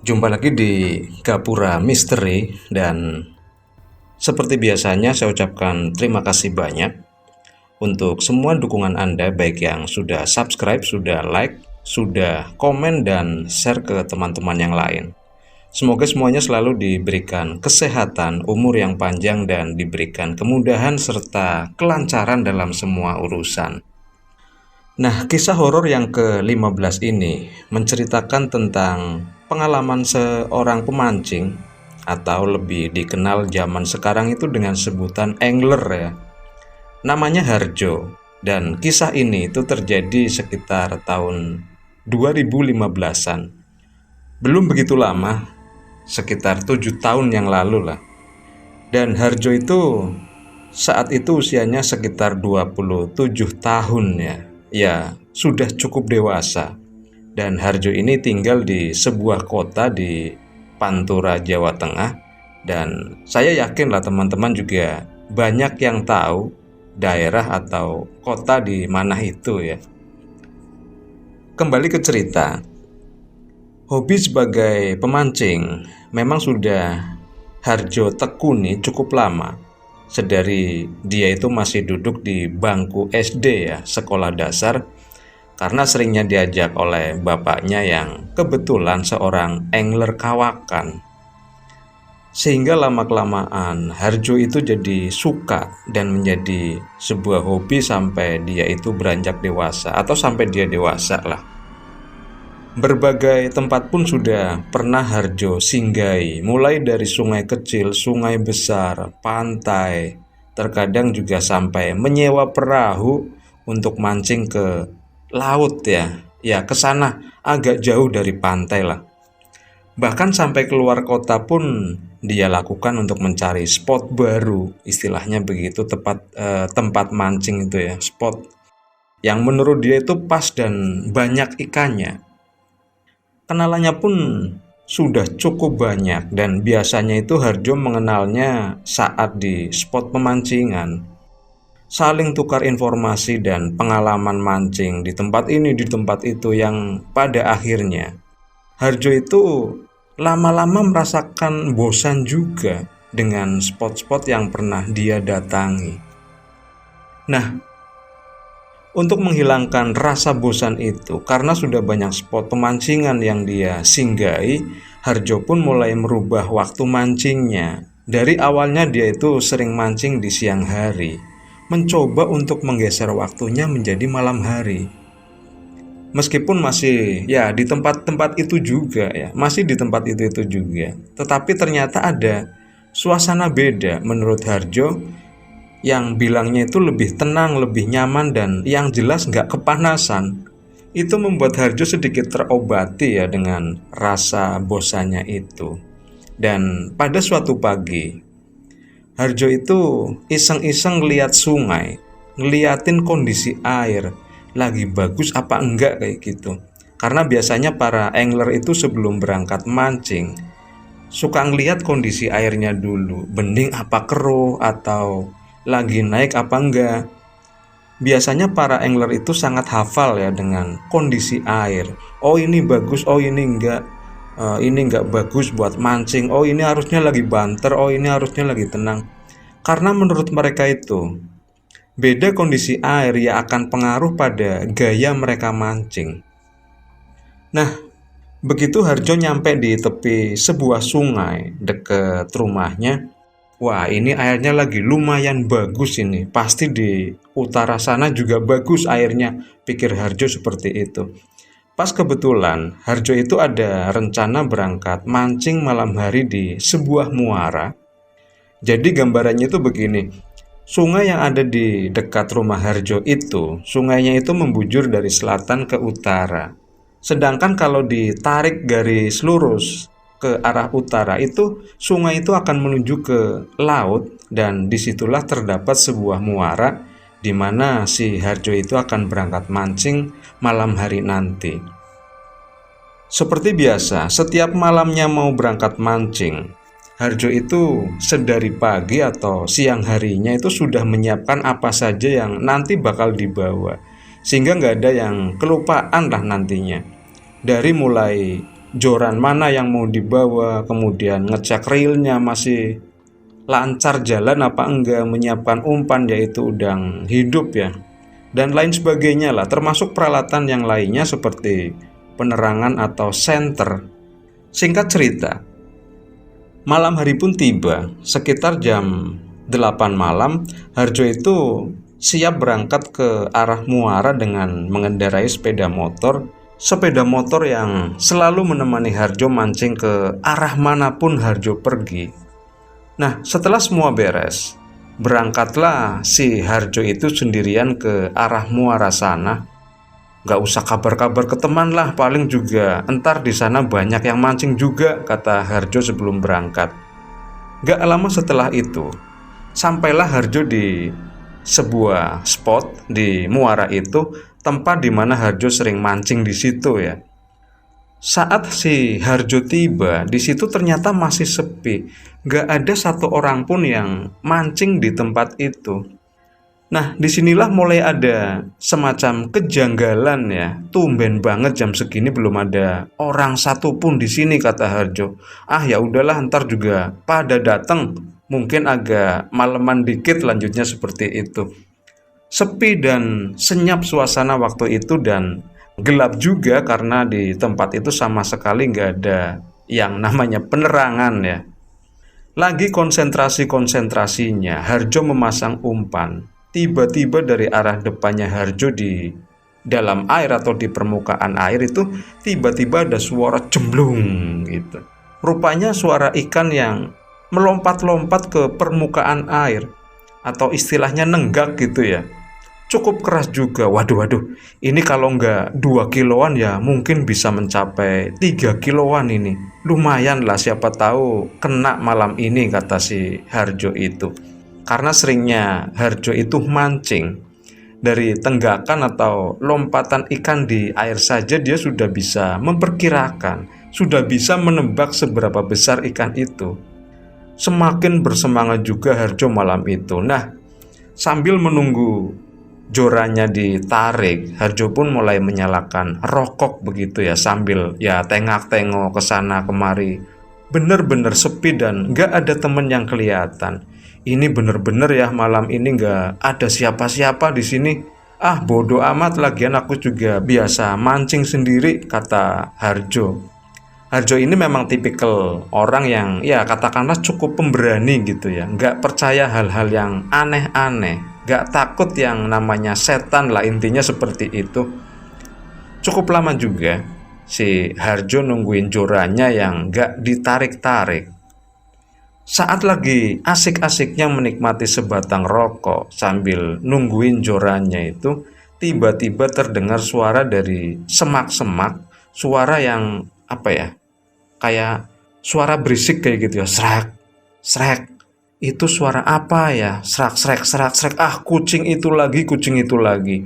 Jumpa lagi di Gapura Misteri, dan seperti biasanya saya ucapkan terima kasih banyak untuk semua dukungan Anda, baik yang sudah subscribe, sudah like, sudah komen, dan share ke teman-teman yang lain. Semoga semuanya selalu diberikan kesehatan, umur yang panjang, dan diberikan kemudahan serta kelancaran dalam semua urusan. Nah, kisah horor yang ke-15 ini menceritakan tentang pengalaman seorang pemancing, atau lebih dikenal zaman sekarang itu dengan sebutan angler ya. Namanya Harjo, dan kisah ini itu terjadi sekitar tahun 2015-an. Belum begitu lama, sekitar 7 tahun yang lalu lah. Dan Harjo itu saat itu usianya sekitar 27 tahun ya. Ya, sudah cukup dewasa. Dan Harjo ini tinggal di sebuah kota di Pantura, Jawa Tengah. Dan saya yakin lah teman-teman juga banyak yang tahu daerah atau kota di mana itu ya. Kembali ke cerita. Hobi sebagai pemancing memang sudah Harjo tekuni cukup lama. Sedari dia itu masih duduk di bangku SD ya, sekolah dasar, karena seringnya diajak oleh bapaknya yang kebetulan seorang angler kawakan. Sehingga lama-kelamaan Harjo itu jadi suka dan menjadi sebuah hobi sampai dia itu beranjak dewasa, atau sampai dia dewasa lah. Berbagai tempat pun sudah pernah Harjo singgahi, mulai dari sungai kecil, sungai besar, pantai, terkadang juga sampai menyewa perahu untuk mancing ke laut ya. Ya, ke sana agak jauh dari pantai lah. Bahkan sampai keluar kota pun dia lakukan untuk mencari spot baru, istilahnya begitu, tempat mancing itu ya, spot yang menurut dia itu pas dan banyak ikannya. Kenalannya pun sudah cukup banyak, dan biasanya itu Harjo mengenalnya saat di spot pemancingan. Saling tukar informasi dan pengalaman mancing di tempat ini, di tempat itu, yang pada akhirnya Harjo itu lama-lama merasakan bosan juga dengan spot-spot yang pernah dia datangi. Nah, untuk menghilangkan rasa bosan itu, karena sudah banyak spot pemancingan yang dia singgahi, Harjo pun mulai merubah waktu mancingnya. Dari awalnya dia itu sering mancing di siang hari, mencoba untuk menggeser waktunya menjadi malam hari. Meskipun masih ya di tempat-tempat itu juga ya, masih di tempat itu juga, tetapi ternyata ada suasana beda menurut Harjo, yang bilangnya itu lebih tenang, lebih nyaman, dan yang jelas nggak kepanasan. Itu membuat Harjo sedikit terobati ya dengan rasa bosannya itu. Dan pada suatu pagi, Harjo itu iseng-iseng lihat sungai, ngeliatin kondisi air, lagi bagus apa enggak kayak gitu. Karena biasanya para angler itu sebelum berangkat mancing suka ngeliat kondisi airnya dulu, bening apa keruh, atau lagi naik apa enggak. Biasanya para angler itu sangat hafal ya dengan kondisi air. Oh ini bagus, oh ini enggak bagus buat mancing. Oh ini harusnya lagi banter, oh ini harusnya lagi tenang. Karena menurut mereka itu beda kondisi air ya akan pengaruh pada gaya mereka mancing. Nah, begitu Harjo nyampe di tepi sebuah sungai dekat rumahnya, wah ini airnya lagi lumayan bagus ini, pasti di utara sana juga bagus airnya, pikir Harjo seperti itu. Pas kebetulan Harjo itu ada rencana berangkat mancing malam hari di sebuah muara. Jadi gambarannya itu begini, sungai yang ada di dekat rumah Harjo itu, sungainya itu membujur dari selatan ke utara. Sedangkan kalau ditarik garis lurus ke arah utara itu, sungai itu akan menuju ke laut, dan disitulah terdapat sebuah muara di mana si Harjo itu akan berangkat mancing malam hari nanti. Seperti biasa, setiap malamnya mau berangkat mancing, Harjo itu sedari pagi atau siang harinya itu sudah menyiapkan apa saja yang nanti bakal dibawa, sehingga nggak ada yang kelupaan lah nantinya. Dari mulai joran mana yang mau dibawa, kemudian ngecek reelnya masih lancar jalan apa enggak, menyiapkan umpan yaitu udang hidup ya, dan lain sebagainya lah, termasuk peralatan yang lainnya seperti penerangan atau senter. Singkat cerita, malam hari pun tiba. Sekitar jam 8 malam, Harjo itu siap berangkat ke arah muara dengan mengendarai sepeda motor. Sepeda motor yang selalu menemani Harjo mancing ke arah manapun Harjo pergi. Nah, setelah semua beres, berangkatlah si Harjo itu sendirian ke arah muara sana. Gak usah kabar-kabar ke teman lah, paling juga entar di sana banyak yang mancing juga, kata Harjo sebelum berangkat. Gak lama setelah itu, sampailah Harjo di sebuah spot di muara itu, tempat di mana Harjo sering mancing di situ ya. Saat si Harjo tiba, di situ ternyata masih sepi. Gak ada satu orang pun yang mancing di tempat itu. Nah, disinilah mulai ada semacam kejanggalan ya. Tumben banget jam segini belum ada orang satupun di sini, kata Harjo. Ah ya udahlah, ntar juga pada datang. Mungkin agak maleman dikit, lanjutnya seperti itu. Sepi dan senyap suasana waktu itu, dan gelap juga karena di tempat itu sama sekali nggak ada yang namanya penerangan ya. Lagi konsentrasi-konsentrasinya, Harjo memasang umpan. Tiba-tiba dari arah depannya Harjo di dalam air atau di permukaan air itu tiba-tiba ada suara jemblung gitu. Rupanya suara ikan yang melompat-lompat ke permukaan air, atau istilahnya nenggak gitu ya. Cukup keras juga. Waduh, ini kalau nggak 2 kiloan ya mungkin bisa mencapai 3 kiloan ini. Lumayan lah, siapa tahu kena malam ini, kata si Harjo itu. Karena seringnya Harjo itu mancing, dari tenggakan atau lompatan ikan di air saja dia sudah bisa memperkirakan, sudah bisa menebak seberapa besar ikan itu. Semakin bersemangat juga Harjo malam itu. Nah, sambil menunggu jorannya ditarik, Harjo pun mulai menyalakan rokok begitu ya, sambil ya tengok-tengok ke sana kemari. Bener-bener sepi dan gak ada temen yang kelihatan. Ini bener-bener ya, malam ini gak ada siapa-siapa di sini. Ah, bodoh amat, lagian aku juga biasa mancing sendiri, kata Harjo. Harjo ini memang tipikal orang yang ya katakanlah cukup pemberani gitu ya, gak percaya hal-hal yang aneh-aneh, gak takut yang namanya setan lah, intinya seperti itu. Cukup lama juga si Harjo nungguin jorannya yang gak ditarik-tarik. Saat lagi asik-asiknya menikmati sebatang rokok sambil nungguin jorannya itu, tiba-tiba terdengar suara dari semak-semak, suara yang apa ya, kayak suara berisik kayak gitu ya, srek, srek. Itu suara apa ya? Serak, srek, serak, srek. Ah, kucing itu lagi, kucing itu lagi.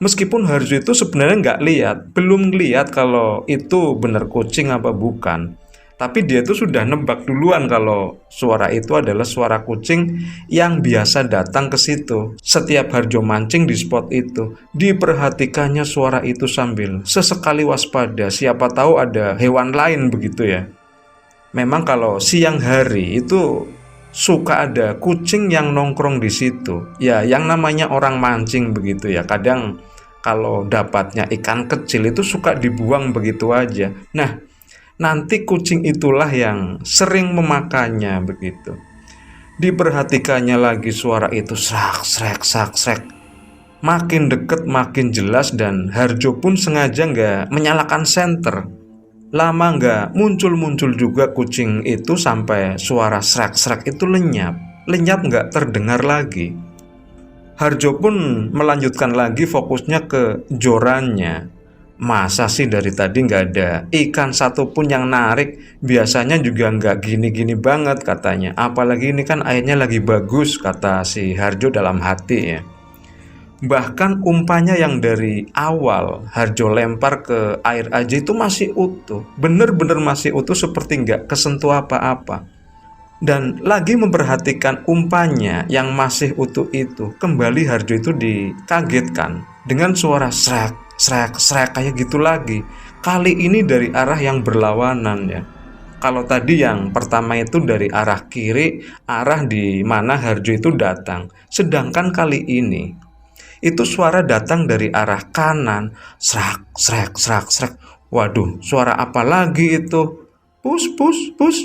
Meskipun Harjo itu sebenarnya nggak lihat, belum lihat kalau itu benar kucing apa bukan. Tapi dia itu sudah nebak duluan kalau suara itu adalah suara kucing yang biasa datang ke situ. Setiap Harjo mancing di spot itu, diperhatikannya suara itu sambil sesekali waspada, siapa tahu ada hewan lain begitu ya. Memang kalau siang hari itu suka ada kucing yang nongkrong di situ. Ya, yang namanya orang mancing begitu ya. Kadang kalau dapatnya ikan kecil itu suka dibuang begitu aja. Nah, nanti kucing itulah yang sering memakannya begitu. Diperhatikannya lagi suara itu, srak, srek, sak, srek. Makin deket makin jelas, dan Harjo pun sengaja nggak menyalakan senter. Lama nggak muncul-muncul juga kucing itu sampai suara srek-srek itu lenyap nggak terdengar lagi. Harjo pun melanjutkan lagi fokusnya ke jorannya. Masa sih dari tadi nggak ada ikan satupun yang narik, biasanya juga nggak gini-gini banget katanya. Apalagi ini kan airnya lagi bagus, kata si Harjo dalam hati ya. Bahkan umpannya yang dari awal Harjo lempar ke air aja itu masih utuh, bener-bener masih utuh, seperti nggak kesentuh apa-apa. Dan lagi memperhatikan umpannya yang masih utuh itu, kembali Harjo itu dikagetkan dengan suara srek, srek, srek kayak gitu lagi. Kali ini dari arah yang berlawanan ya. Kalau tadi yang pertama itu dari arah kiri, arah di mana Harjo itu datang. Sedangkan kali ini itu suara datang dari arah kanan. Srak, srak, srak, srak. Waduh, suara apa lagi itu? Pus, pus, pus.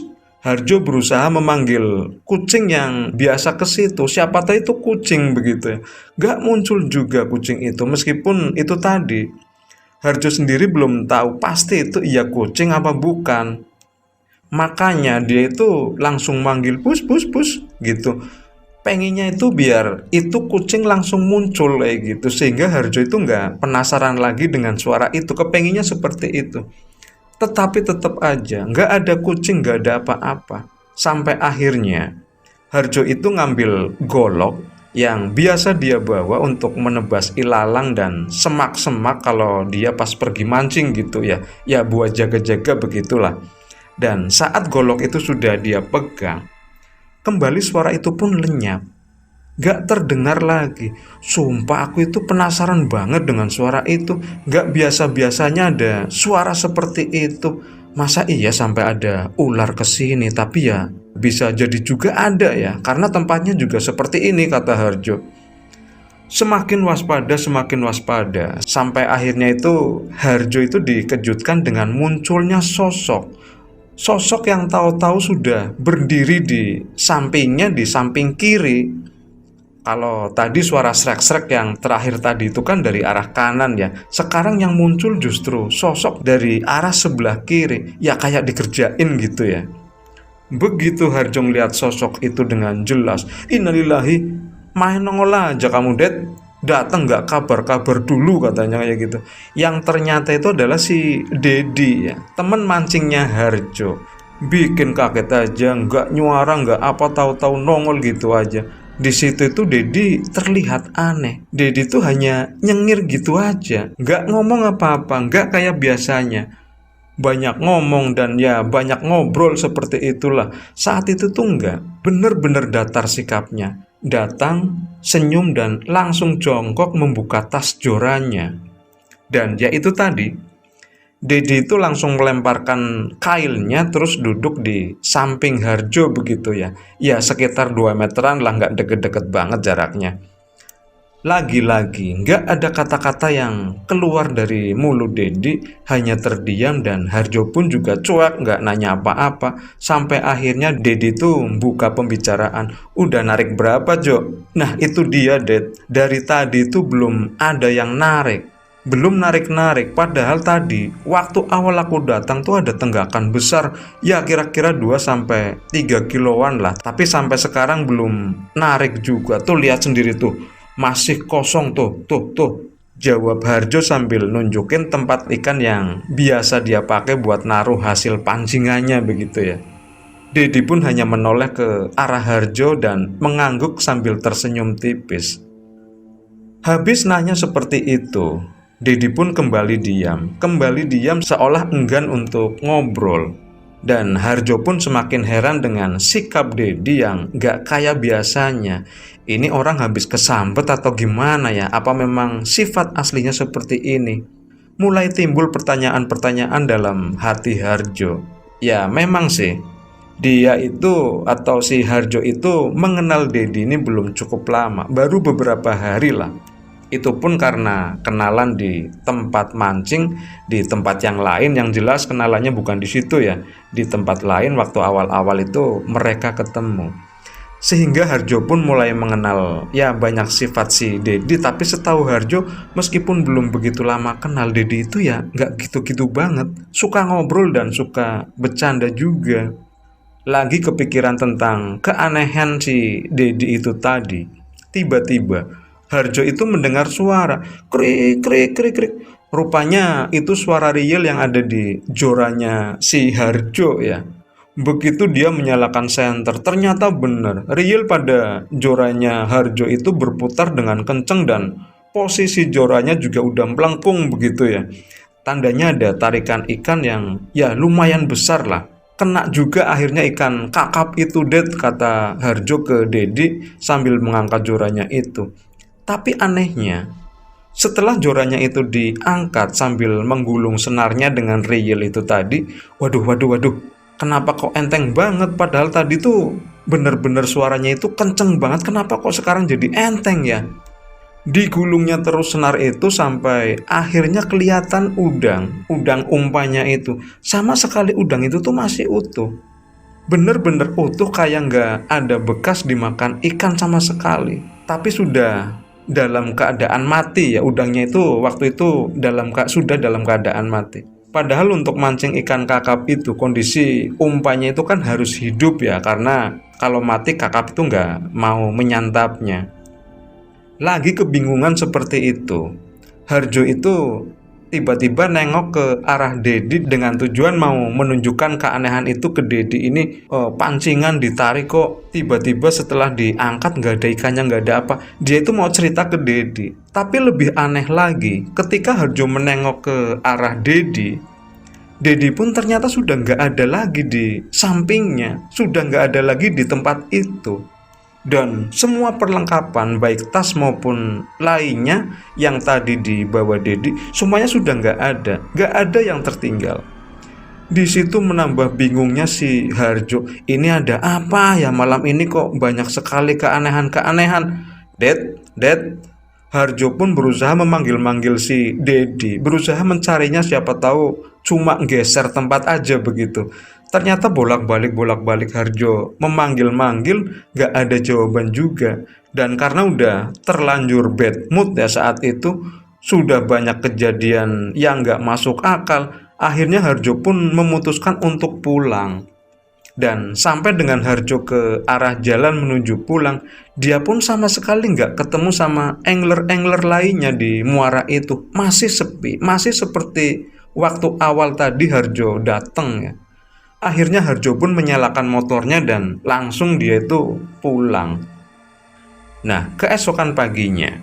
Harjo berusaha memanggil kucing yang biasa ke situ. Siapa tahu itu kucing begitu ya. Gak muncul juga kucing itu, meskipun itu tadi Harjo sendiri belum tahu pasti itu iya kucing apa bukan. Makanya dia itu langsung manggil pus pus pus gitu. Pengennya itu biar itu kucing langsung muncul kayak gitu, sehingga Harjo itu nggak penasaran lagi dengan suara itu. Kepengennya seperti itu. Tetapi tetap aja nggak ada kucing, nggak ada apa-apa. Sampai akhirnya Harjo itu ngambil golok yang biasa dia bawa untuk menebas ilalang dan semak-semak kalau dia pas pergi mancing gitu ya. Ya buat jaga-jaga begitulah. Dan saat golok itu sudah dia pegang, kembali suara itu pun lenyap. Gak terdengar lagi. Sumpah aku itu penasaran banget dengan suara itu. Gak biasa-biasanya ada suara seperti itu. Masa iya sampai ada ular kesini? Tapi ya bisa jadi juga ada ya, karena tempatnya juga seperti ini, kata Harjo. Semakin waspada, sampai akhirnya itu Harjo itu dikejutkan dengan munculnya sosok yang tahu-tahu sudah berdiri di sampingnya, di samping kiri. Kalau tadi suara srek-srek yang terakhir tadi itu kan dari arah kanan ya. Sekarang yang muncul justru sosok dari arah sebelah kiri. Ya kayak dikerjain gitu ya. Begitu Harjo lihat sosok itu dengan jelas, innalillahi, main nongol aja kamu Det. Datang nggak kabar-kabar dulu, katanya kayak gitu. Yang ternyata itu adalah si Dedi ya, teman mancingnya Harjo. Bikin kaget aja, nggak nyuara, nggak apa, tahu-tahu nongol gitu aja. Di situ itu Dedi terlihat aneh. Dedi tuh hanya nyengir gitu aja, nggak ngomong apa-apa, nggak kayak biasanya. Banyak ngomong dan ya banyak ngobrol seperti itulah. Saat itu tuh nggak, bener-bener datar sikapnya. Datang, senyum dan langsung jongkok membuka tas jorannya. Dan ya itu tadi, Dedi itu langsung melemparkan kailnya terus duduk di samping Harjo begitu ya. Ya sekitar 2 meteran lah, nggak deket-deket banget jaraknya. Lagi-lagi nggak ada kata-kata yang keluar dari mulut Dedi, hanya terdiam dan Harjo pun juga cuek, nggak nanya apa-apa. Sampai akhirnya Dedi tuh buka pembicaraan. Udah narik berapa Jo? Nah itu dia Ded, dari tadi tuh belum ada yang narik. Belum narik-narik, padahal tadi waktu awal aku datang tuh ada tenggakan besar, ya kira-kira 2-3 kiloan lah. Tapi sampai sekarang belum narik juga. Tuh lihat sendiri tuh, masih kosong tuh, jawab Harjo sambil nunjukin tempat ikan yang biasa dia pakai buat naruh hasil pancingannya begitu ya. Dedi pun hanya menoleh ke arah Harjo dan mengangguk sambil tersenyum tipis. Habis nanya seperti itu, Dedi pun kembali diam seolah enggan untuk ngobrol. Dan Harjo pun semakin heran dengan sikap Dedi yang gak kayak biasanya. Ini orang habis kesambet atau gimana ya? Apa memang sifat aslinya seperti ini? Mulai timbul pertanyaan-pertanyaan dalam hati Harjo. Ya memang sih, dia itu atau si Harjo itu mengenal Dedi ini belum cukup lama, baru beberapa hari lah. Itu pun karena kenalan di tempat mancing, di tempat yang lain. Yang jelas kenalannya bukan di situ ya, di tempat lain waktu awal-awal itu mereka ketemu. Sehingga Harjo pun mulai mengenal ya banyak sifat si Dedi. Tapi setahu Harjo, meskipun belum begitu lama kenal, Dedi itu ya gak gitu-gitu banget, suka ngobrol dan suka bercanda juga. Lagi kepikiran tentang keanehan si Dedi itu tadi, tiba-tiba Harjo itu mendengar suara krik krik krik krik. Rupanya itu suara riil yang ada di jorannya si Harjo ya. Begitu dia menyalakan senter, ternyata benar riil pada jorannya Harjo itu berputar dengan kenceng dan posisi jorannya juga udah melengkung begitu ya. Tandanya ada tarikan ikan yang ya lumayan besar lah. Kena juga akhirnya ikan kakap itu Det, kata Harjo ke Dedi sambil mengangkat jorannya itu. Tapi anehnya, Setelah jorannya itu diangkat sambil menggulung senarnya dengan riil itu tadi, waduh, waduh, waduh, kenapa kok enteng banget? Padahal tadi tuh bener-bener suaranya itu kenceng banget, kenapa kok sekarang jadi enteng ya? Digulungnya terus senar itu sampai akhirnya kelihatan udang umpannya itu. Sama sekali udang itu tuh masih utuh. Bener-bener utuh, kayak nggak ada bekas dimakan ikan sama sekali. Tapi sudah dalam keadaan mati ya, udangnya itu waktu itu sudah dalam keadaan mati. Padahal untuk mancing ikan kakap itu kondisi umpannya itu kan harus hidup ya, karena kalau mati kakap itu nggak mau menyantapnya. Lagi kebingungan seperti itu, Harjo itu tiba-tiba nengok ke arah Dedi dengan tujuan mau menunjukkan keanehan itu ke Dedi. Ini pancingan ditarik kok tiba-tiba setelah diangkat nggak ada ikannya, nggak ada apa. Dia itu mau cerita ke Dedi. Tapi lebih aneh lagi, ketika Harjo menengok ke arah Dedi, Dedi pun ternyata sudah nggak ada lagi di sampingnya, sudah nggak ada lagi di tempat itu. Dan semua perlengkapan baik tas maupun lainnya yang tadi dibawa Dedi, semuanya sudah nggak ada yang tertinggal. Di situ menambah bingungnya si Harjo. Ini ada apa ya malam ini, kok banyak sekali keanehan-keanehan. Ded. Harjo pun berusaha memanggil-manggil si Dedi, berusaha mencarinya, siapa tahu cuma geser tempat aja begitu. Ternyata bolak-balik Harjo memanggil-manggil, gak ada jawaban juga. Dan karena udah terlanjur bad mood ya saat itu, sudah banyak kejadian yang gak masuk akal, akhirnya Harjo pun memutuskan untuk pulang. Dan sampai dengan Harjo ke arah jalan menuju pulang, dia pun sama sekali nggak ketemu sama angler-angler lainnya di muara itu. Masih sepi, masih seperti waktu awal tadi Harjo datang ya. Akhirnya Harjo pun menyalakan motornya dan langsung dia itu pulang. Nah, keesokan paginya,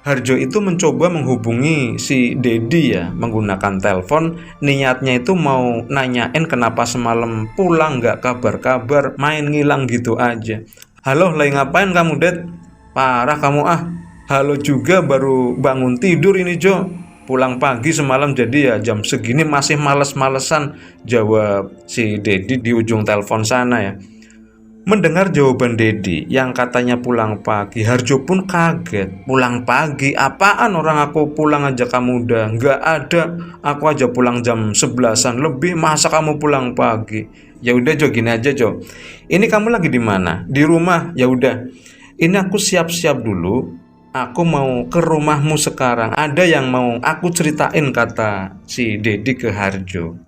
Harjo itu mencoba menghubungi si Dedi ya, menggunakan telepon. Niatnya itu mau nanyain kenapa semalam pulang nggak kabar-kabar, main ngilang gitu aja. Halo, lagi ngapain kamu, Ded? Parah kamu ah. Halo juga, baru bangun tidur ini, Jo. Pulang pagi semalam, jadi ya jam segini masih males-malesan, jawab si Dedi di ujung telepon sana ya. Mendengar jawaban Dedi yang katanya pulang pagi, Harjo pun kaget. Pulang pagi? Apaan, orang aku pulang aja kamu udah nggak ada. Aku aja pulang jam 11-an lebih, masa kamu pulang pagi? Ya udah Jo, gini aja Jo. Ini kamu lagi di mana? Di rumah. Ya udah. Ini aku siap-siap dulu. Aku mau ke rumahmu sekarang. Ada yang mau aku ceritain, kata si Dedi ke Harjo.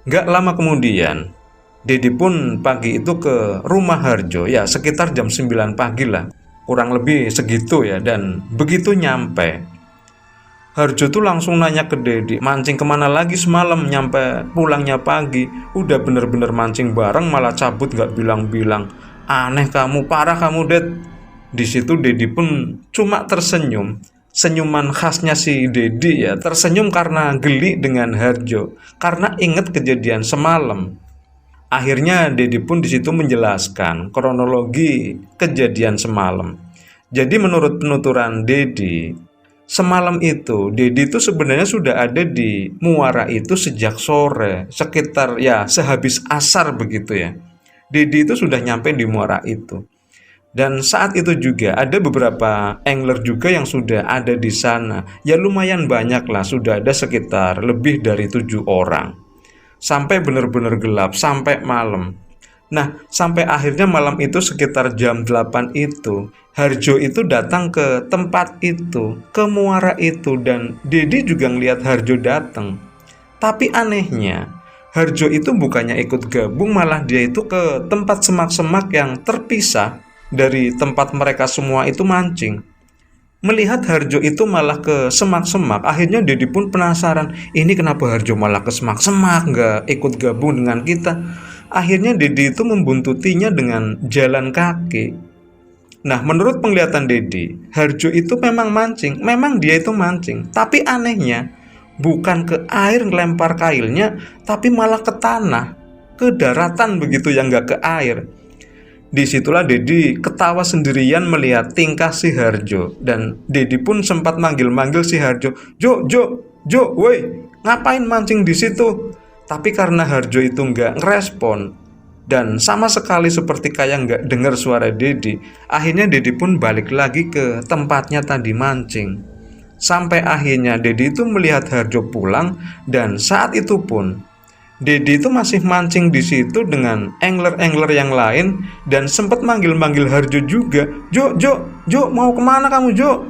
Nggak lama kemudian, Dedi pun pagi itu ke rumah Harjo, ya sekitar jam 9 pagi lah, kurang lebih segitu ya. Dan begitu nyampe, Harjo tuh langsung nanya ke Dedi, mancing kemana lagi semalam, nyampe pulangnya pagi, udah bener-bener mancing bareng malah cabut gak bilang-bilang. Aneh kamu, parah kamu, Ded. Di situ Dedi pun cuma tersenyum. Senyuman khasnya si Dedi ya, tersenyum karena geli dengan Harjo, karena inget kejadian semalam. Akhirnya Dedi pun di situ menjelaskan kronologi kejadian semalam. Jadi menurut penuturan Dedi, semalam itu Dedi itu sebenarnya sudah ada di muara itu sejak sore, sekitar ya sehabis asar begitu ya. Dedi itu sudah nyampe di muara itu. Dan saat itu juga ada beberapa angler juga yang sudah ada di sana. Ya lumayan banyak lah, sudah ada sekitar lebih dari 7 orang. Sampai benar-benar gelap, sampai malam. Nah, sampai akhirnya malam itu sekitar jam 8 itu, Harjo itu datang ke tempat itu, ke muara itu, dan Dedi juga ngelihat Harjo datang. Tapi anehnya, Harjo itu bukannya ikut gabung, malah dia itu ke tempat semak-semak yang terpisah dari tempat mereka semua itu mancing. Melihat Harjo itu malah ke semak-semak, akhirnya Dedi pun penasaran, ini kenapa Harjo malah ke semak-semak, nggak ikut gabung dengan kita. Akhirnya Dedi itu membuntutinya dengan jalan kaki. Nah, menurut penglihatan Dedi, Harjo itu memang mancing, memang dia itu mancing. Tapi anehnya, bukan ke air ngelempar kailnya, tapi malah ke tanah, ke daratan begitu, yang nggak ke air. Disitulah Dedi ketawa sendirian melihat tingkah si Harjo, dan Dedi pun sempat manggil-manggil si Harjo, Jo, Jo, Jo, woi, ngapain mancing di situ? Tapi karena Harjo itu nggak ngerespon dan sama sekali seperti kayak nggak dengar suara Dedi, akhirnya Dedi pun balik lagi ke tempatnya tadi mancing. Sampai akhirnya Dedi itu melihat Harjo pulang, dan saat itu pun Dedi itu masih mancing di situ dengan angler-angler yang lain dan sempat manggil-manggil Harjo juga. Jo, Jo, Jo, mau kemana kamu, Jo?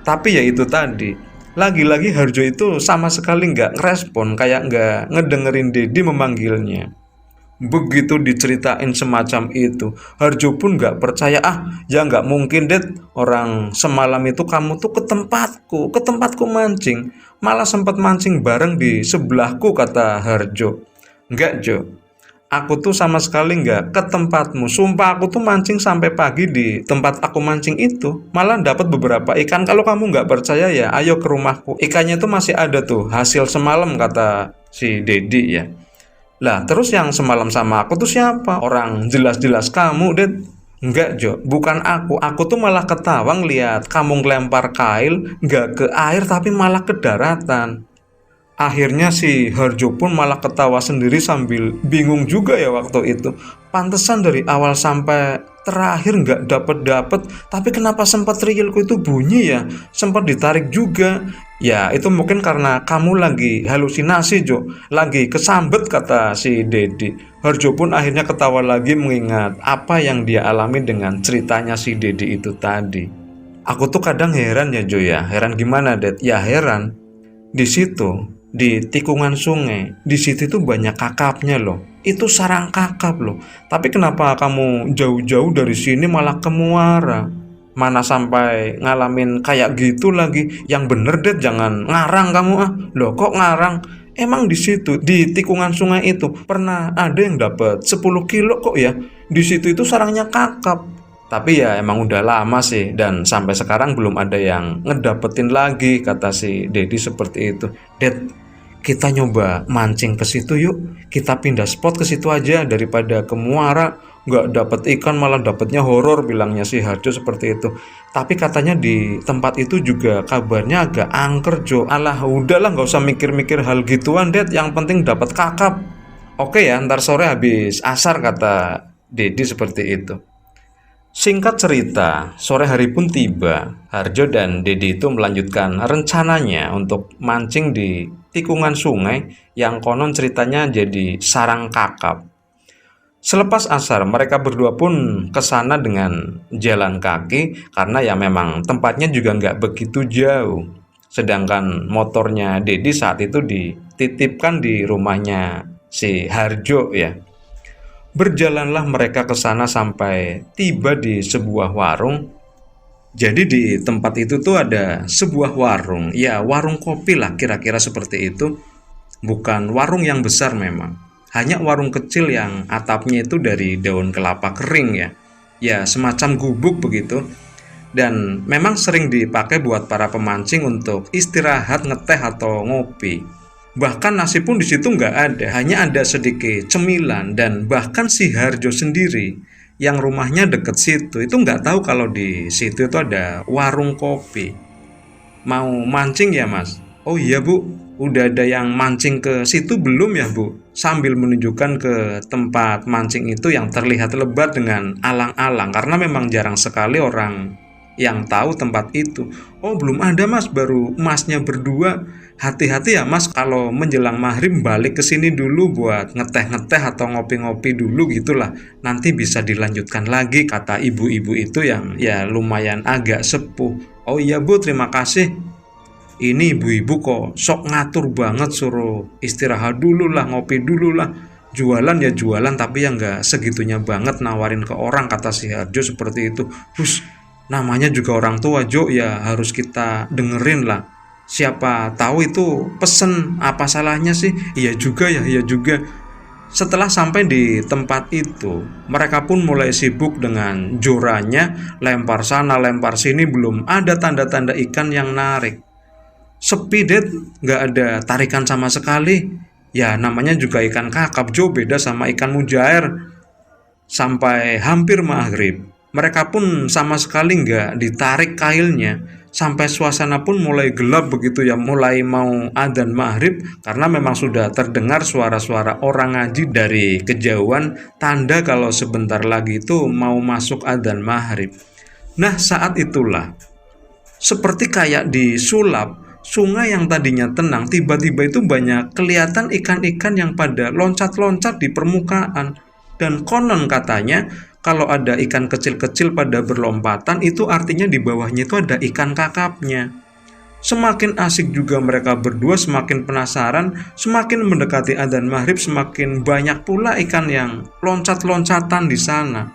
Tapi ya itu tadi, lagi-lagi Harjo itu sama sekali nggak ngerespon, kayak nggak ngedengerin Dedi memanggilnya. Begitu diceritain semacam itu, Harjo pun nggak percaya. Ya nggak mungkin, Det. Orang semalam itu kamu tuh ke tempatku mancing. Malah sempat mancing bareng di sebelahku, kata Harjo. Nggak, Jo. Aku tuh sama sekali nggak ke tempatmu. Sumpah aku tuh mancing sampai pagi di tempat aku mancing itu. Malah dapat beberapa ikan. Kalau kamu nggak percaya ya, ayo ke rumahku. Ikannya tuh masih ada tuh, hasil semalam, kata si Dedi ya. Lah, terus yang semalam sama aku tuh siapa? Orang jelas-jelas kamu, Det. Enggak, Jo, bukan aku. Aku tuh malah ketawa ngeliat kamu ngelempar kail, nggak ke air tapi malah ke daratan. Akhirnya si Harjo pun malah ketawa sendiri sambil bingung juga ya waktu itu. Pantesan dari awal sampai terakhir nggak dapet-dapet, tapi kenapa sempat riilku itu bunyi ya? Sempat ditarik juga. Ya itu mungkin karena kamu lagi halusinasi, Jo. Lagi kesambet, kata si Dedi. Harjo pun akhirnya ketawa lagi mengingat apa yang dia alami dengan ceritanya si Dedi itu tadi. Aku tuh kadang heran ya, Jo ya. Heran gimana, Det? Ya heran. Di situ, di tikungan sungai, di situ tuh banyak kakapnya loh. Itu sarang kakap loh. Tapi kenapa kamu jauh-jauh dari sini malah ke muara? Mana sampai ngalamin kayak gitu lagi? Yang bener, Det, jangan ngarang kamu ah. Loh kok ngarang? Emang di situ, di tikungan sungai itu pernah ada yang dapat 10 kilo kok ya. Di situ itu sarangnya kakap. Tapi ya emang udah lama sih, dan sampai sekarang belum ada yang ngedapetin lagi, kata si Dedi seperti itu. Det, kita nyoba mancing ke situ yuk. Kita pindah spot ke situ aja daripada ke muara. Nggak dapet ikan malah dapetnya horor, bilangnya si Harjo seperti itu. Tapi katanya di tempat itu juga kabarnya agak angker, Jo. Alah udahlah, nggak usah mikir-mikir hal gituan, Det. Yang penting dapat kakap. Oke ya, ntar sore habis asar, kata Dedi seperti itu. Singkat cerita, sore hari pun tiba. Harjo dan Dedi itu melanjutkan rencananya untuk mancing di tikungan sungai yang konon ceritanya jadi sarang kakap. Selepas asar, mereka berdua pun ke sana dengan jalan kaki karena ya memang tempatnya juga nggak begitu jauh. Sedangkan motornya Dedi saat itu dititipkan di rumahnya si Harjo ya. Berjalanlah mereka ke sana sampai tiba di sebuah warung. Jadi di tempat itu tuh ada sebuah warung, ya warung kopi lah kira-kira seperti itu. Bukan warung yang besar memang, hanya warung kecil yang atapnya itu dari daun kelapa kering ya. Ya semacam gubuk begitu. Dan memang sering dipakai buat para pemancing untuk istirahat, ngeteh atau ngopi. Bahkan nasi pun di situ nggak ada, hanya ada sedikit cemilan. Dan bahkan si Harjo sendiri yang rumahnya deket situ itu nggak tahu kalau di situ itu ada warung kopi. Mau mancing ya, Mas? Oh iya, Bu, udah ada yang mancing ke situ belum ya, Bu? Sambil menunjukkan ke tempat mancing itu yang terlihat lebat dengan alang-alang, karena memang jarang sekali orang yang tahu tempat itu. Oh belum ada, Mas, baru Masnya berdua. Hati-hati ya, Mas, kalau menjelang maghrib balik ke sini dulu buat ngeteh-ngeteh atau ngopi-ngopi dulu gitulah. Nanti bisa dilanjutkan lagi, kata ibu-ibu itu yang ya lumayan agak sepuh. Oh iya, Bu, terima kasih. Ini ibu-ibu kok sok ngatur banget, suruh istirahat dulu lah, ngopi dulu lah. Jualan ya jualan, tapi yang nggak segitunya banget nawarin ke orang, kata si Harjo seperti itu. Hus, namanya juga orang tua, Jo, ya harus kita dengerin lah. Siapa tahu itu pesen, apa salahnya sih? Iya juga ya, iya juga. Setelah sampai di tempat itu, mereka pun mulai sibuk dengan jorannya, lempar sana, lempar sini, belum ada tanda-tanda ikan yang narik. Sepi, Det, nggak ada tarikan sama sekali. Ya namanya juga ikan kakap, Jo, beda sama ikan mujair. sampai hampir maghrib. Mereka pun sama sekali nggak ditarik kailnya, sampai suasana pun mulai gelap begitu ya, mulai mau adzan maghrib, karena memang sudah terdengar suara-suara orang ngaji dari kejauhan, tanda kalau sebentar lagi itu mau masuk adzan maghrib. Nah, saat itulah seperti kayak disulap, sungai yang tadinya tenang tiba-tiba itu banyak kelihatan ikan-ikan yang pada loncat-loncat di permukaan. Dan konon katanya kalau ada ikan kecil-kecil pada berlompatan itu artinya di bawahnya itu ada ikan kakapnya. Semakin asik juga mereka berdua, semakin penasaran, semakin mendekati adzan maghrib semakin banyak pula ikan yang loncat-loncatan di sana.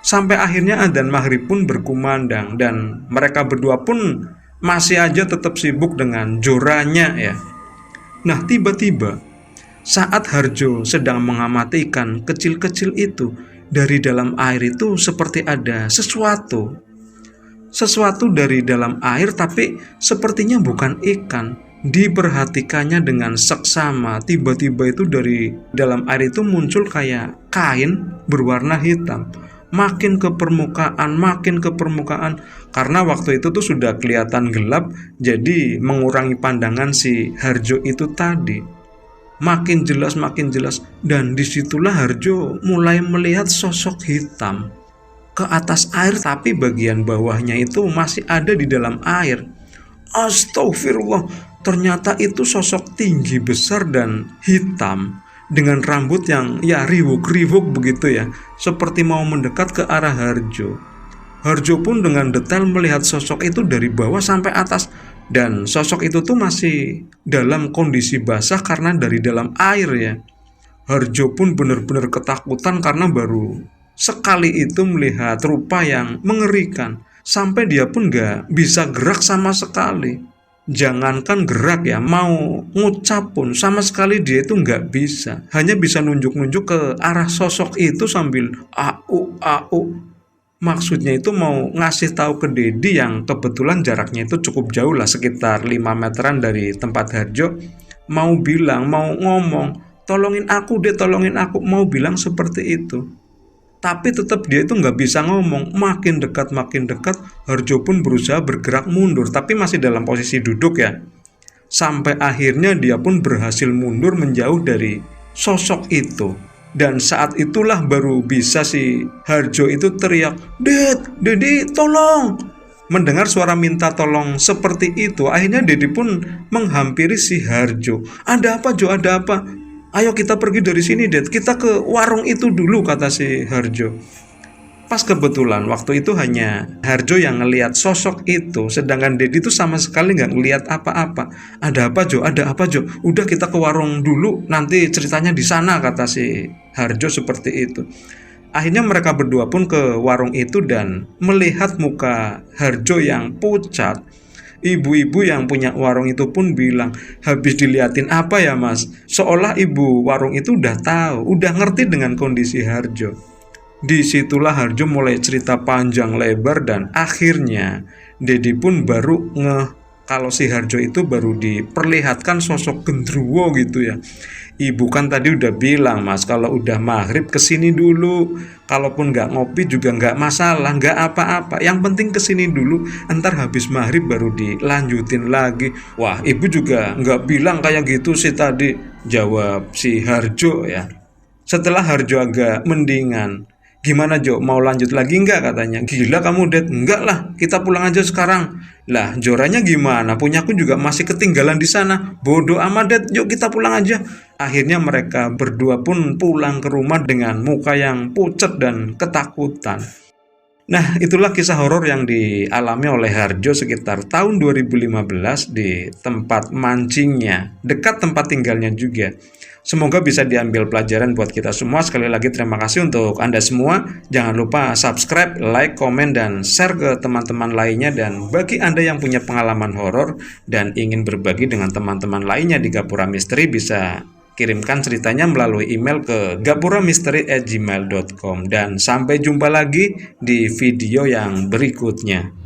Sampai akhirnya adzan maghrib pun berkumandang dan mereka berdua pun masih aja tetap sibuk dengan joranya ya. Nah, tiba-tiba saat Harjo sedang mengamati ikan kecil-kecil itu, dari dalam air itu seperti ada sesuatu dari dalam air, tapi sepertinya bukan ikan. Diperhatikannya dengan seksama, tiba-tiba itu dari dalam air itu muncul kayak kain berwarna hitam. Makin ke permukaan, karena waktu itu tuh sudah kelihatan gelap, jadi mengurangi pandangan si Harjo itu tadi. Makin jelas, dan disitulah Harjo mulai melihat sosok hitam ke atas air, tapi bagian bawahnya itu masih ada di dalam air. Astagfirullah, ternyata itu sosok tinggi besar dan hitam dengan rambut yang ya riwuk-riwuk begitu ya, seperti mau mendekat ke arah Harjo. Harjo pun dengan detail melihat sosok itu dari bawah sampai atas, dan sosok itu tuh masih dalam kondisi basah karena dari dalam air ya. Harjo pun benar-benar ketakutan karena baru sekali itu melihat rupa yang mengerikan, sampai dia pun gak bisa gerak sama sekali. Jangankan gerak ya, mau ngucap pun sama sekali dia itu gak bisa. Hanya bisa nunjuk-nunjuk ke arah sosok itu sambil au. Maksudnya itu mau ngasih tahu ke Dedi yang kebetulan jaraknya itu cukup jauh lah, sekitar 5 meteran dari tempat Harjo. Mau bilang, mau ngomong, tolongin aku deh, tolongin aku, mau bilang seperti itu. Tapi tetap dia itu nggak bisa ngomong. Makin dekat, Harjo pun berusaha bergerak mundur, tapi masih dalam posisi duduk ya. Sampai akhirnya dia pun berhasil mundur menjauh dari sosok itu. Dan saat itulah baru bisa si Harjo itu teriak, Dedi, tolong. Mendengar suara minta tolong seperti itu, akhirnya Dedi pun menghampiri si Harjo. Ada apa, Jo? Ada apa? Ayo kita pergi dari sini, Ded. Kita ke warung itu dulu, kata si Harjo. Pas kebetulan waktu itu hanya Harjo yang ngelihat sosok itu, sedangkan Dedi itu sama sekali nggak ngelihat apa-apa. Ada apa, Jo? Ada apa, Jo? Udah kita ke warung dulu, nanti ceritanya di sana, kata si Harjo seperti itu. Akhirnya mereka berdua pun ke warung itu dan melihat muka Harjo yang pucat. Ibu-ibu yang punya warung itu pun bilang, habis diliatin apa ya mas? Seolah ibu warung itu udah tahu, udah ngerti dengan kondisi Harjo. Disitulah Harjo mulai cerita panjang lebar dan akhirnya Dedi pun baru kalau si Harjo itu baru diperlihatkan sosok gendruwo gitu ya. Ibu kan tadi udah bilang mas, kalau udah maghrib kesini dulu, kalaupun nggak ngopi juga nggak masalah, nggak apa-apa, yang penting kesini dulu, entar habis maghrib baru dilanjutin lagi. Wah, ibu juga nggak bilang kayak gitu sih tadi, jawab si Harjo ya. Setelah Harjo agak mendingan, gimana Jo, mau lanjut lagi enggak, katanya. Gila kamu Ded, enggak lah, kita pulang aja sekarang. Lah joranya gimana, punyaku juga masih ketinggalan di sana. Bodoh amat Ded, yuk kita pulang aja. Akhirnya mereka berdua pun pulang ke rumah dengan muka yang pucat dan ketakutan. Nah, itulah kisah horor yang dialami oleh Harjo sekitar tahun 2015 di tempat mancingnya, dekat tempat tinggalnya juga. Semoga bisa diambil pelajaran buat kita semua. Sekali lagi terima kasih untuk Anda semua. Jangan lupa subscribe, like, komen, dan share ke teman-teman lainnya. Dan bagi Anda yang punya pengalaman horor dan ingin berbagi dengan teman-teman lainnya di Gapura Misteri, bisa kirimkan ceritanya melalui email ke gapuramisteri@gmail.com. Dan sampai jumpa lagi di video yang berikutnya.